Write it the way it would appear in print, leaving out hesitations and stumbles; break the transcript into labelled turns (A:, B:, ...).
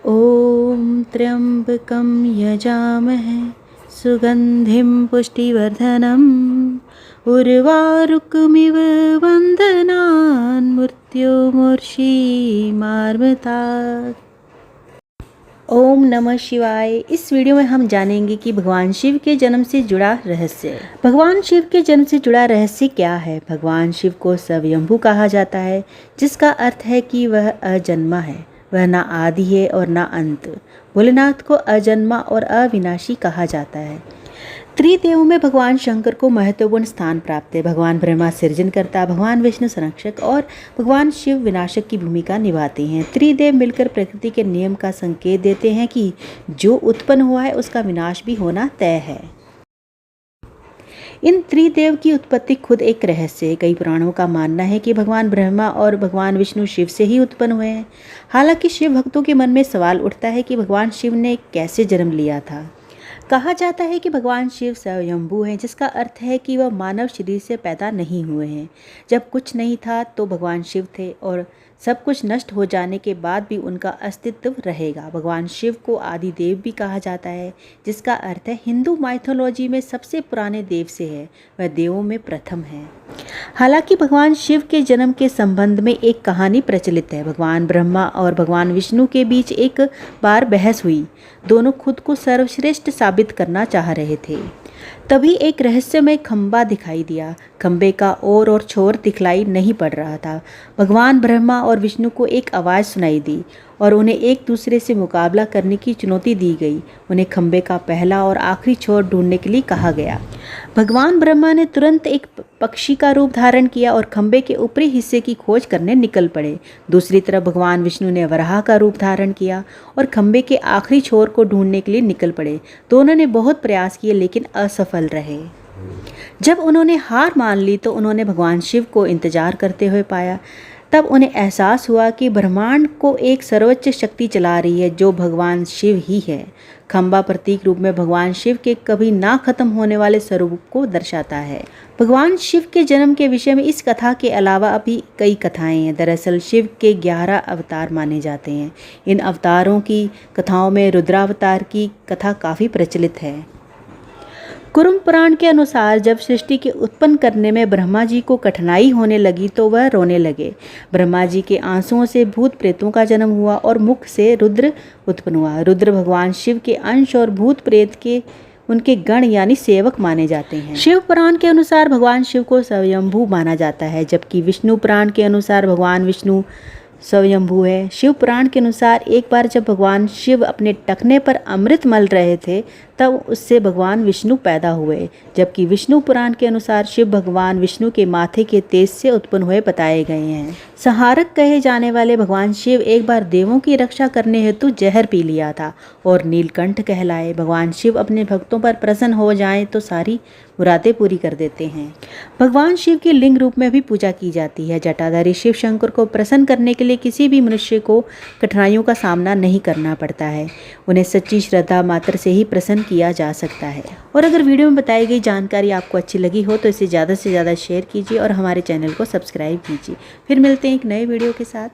A: ॐ त्र्यम्बकं यजामहे सुगन्धिं पुष्टिवर्धनम् उर्वारुकमिव वन्दनान् मृत्युर्मुक्षीमामृतात्। ओम नमः शिवाय। इस वीडियो में हम जानेंगे कि भगवान शिव के जन्म से जुड़ा रहस्य। भगवान शिव के जन्म से जुड़ा रहस्य क्या है? भगवान शिव को स्वयंभू कहा जाता है, जिसका अर्थ है कि वह अजन्मा है। वह ना आदि है और ना अंत। भोलेनाथ को अजन्मा और अविनाशी कहा जाता है। त्रिदेवों में भगवान शंकर को महत्वपूर्ण स्थान प्राप्त है। भगवान ब्रह्मा सृजनकर्ता, भगवान विष्णु संरक्षक और भगवान शिव विनाशक की भूमिका निभाते हैं। त्रिदेव मिलकर प्रकृति के नियम का संकेत देते हैं कि जो उत्पन्न हुआ है उसका विनाश भी होना तय है। इन त्रिदेव की उत्पत्ति खुद एक रहस्य है। कई पुराणों का मानना है कि भगवान ब्रह्मा और भगवान विष्णु शिव से ही उत्पन्न हुए हैं। हालांकि शिव भक्तों के मन में सवाल उठता है कि भगवान शिव ने कैसे जन्म लिया था। कहा जाता है कि भगवान शिव स्वयंभू हैं, जिसका अर्थ है कि वह मानव शरीर से पैदा नहीं हुए हैं। जब कुछ नहीं था तो भगवान शिव थे और सब कुछ नष्ट हो जाने के बाद भी उनका अस्तित्व रहेगा। भगवान शिव को आदि देव भी कहा जाता है, जिसका अर्थ है हिंदू माइथोलॉजी में सबसे पुराने देव से है। वह देवों में प्रथम है। हालांकि भगवान शिव के जन्म के संबंध में एक कहानी प्रचलित है। भगवान ब्रह्मा और भगवान विष्णु के बीच एक बार बहस हुई। दोनों खुद को सर्वश्रेष्ठ साबित करना चाह रहे थे। तभी एक रहस्यमय खंबा दिखाई दिया। खंबे का और छोर दिखलाई नहीं पड़ रहा था। भगवान ब्रह्मा और विष्णु को एक आवाज़ सुनाई दी और उन्हें एक दूसरे से मुकाबला करने की चुनौती दी गई। उन्हें खंबे का पहला और आखिरी छोर ढूंढने के लिए कहा गया। भगवान ब्रह्मा ने तुरंत एक पक्षी का रूप धारण किया और खंबे के ऊपरी हिस्से की खोज करने निकल पड़े। दूसरी तरफ भगवान विष्णु ने वराह का रूप धारण किया और खंबे के आखिरी छोर को ढूंढने के लिए निकल पड़े। दोनों ने बहुत प्रयास किए लेकिन असफल रहे। जब उन्होंने हार मान ली तो उन्होंने भगवान शिव को इंतजार करते हुए पाया। तब उन्हें एहसास हुआ कि ब्रह्मांड को एक सर्वोच्च शक्ति चला रही है, जो भगवान शिव ही है। खंबा प्रतीक रूप में भगवान शिव के कभी ना खत्म होने वाले स्वरूप को दर्शाता है। भगवान शिव के जन्म के विषय में इस कथा के अलावा अभी कई कथाएं हैं। दरअसल शिव के 11 अवतार माने जाते हैं। इन अवतारों की कथाओं में रुद्रावतार की कथा काफ़ी प्रचलित है। कुरुम पुराण के अनुसार जब सृष्टि के उत्पन्न करने में ब्रह्मा जी को कठिनाई होने लगी तो वह रोने लगे। ब्रह्मा जी के आंसुओं से भूत प्रेतों का जन्म हुआ और मुख से रुद्र उत्पन्न हुआ। रुद्र भगवान शिव के अंश और भूत प्रेत के उनके गण यानी सेवक माने जाते हैं। शिव पुराण के अनुसार भगवान शिव को स्वयंभू माना जाता है, जबकि विष्णु पुराण के अनुसार भगवान विष्णु स्वयंभू है। शिव पुराण के अनुसार एक बार जब भगवान शिव अपने टखने पर अमृत मल रहे थे तब उससे भगवान विष्णु पैदा हुए, जबकि विष्णु पुराण के अनुसार शिव भगवान विष्णु के माथे के तेज से उत्पन्न हुए बताए गए हैं। संहारक कहे जाने वाले भगवान शिव एक बार देवों की रक्षा करने हेतु जहर पी लिया था और नीलकंठ कहलाए। भगवान शिव अपने भक्तों पर प्रसन्न हो जाएं तो सारी मुरादें पूरी कर देते हैं। भगवान शिव की लिंग रूप में भी पूजा की जाती है। जटाधारी शिव शंकर को प्रसन्न करने के लिए किसी भी मनुष्य को कठिनाइयों का सामना नहीं करना पड़ता है। उन्हें सच्ची श्रद्धा मात्र से ही प्रसन्न किया जा सकता है। और अगर वीडियो में बताई गई जानकारी आपको अच्छी लगी हो तो इसे ज़्यादा से ज़्यादा शेयर कीजिए और हमारे चैनल को सब्सक्राइब कीजिए। फिर मिलते हैं एक नए वीडियो के साथ।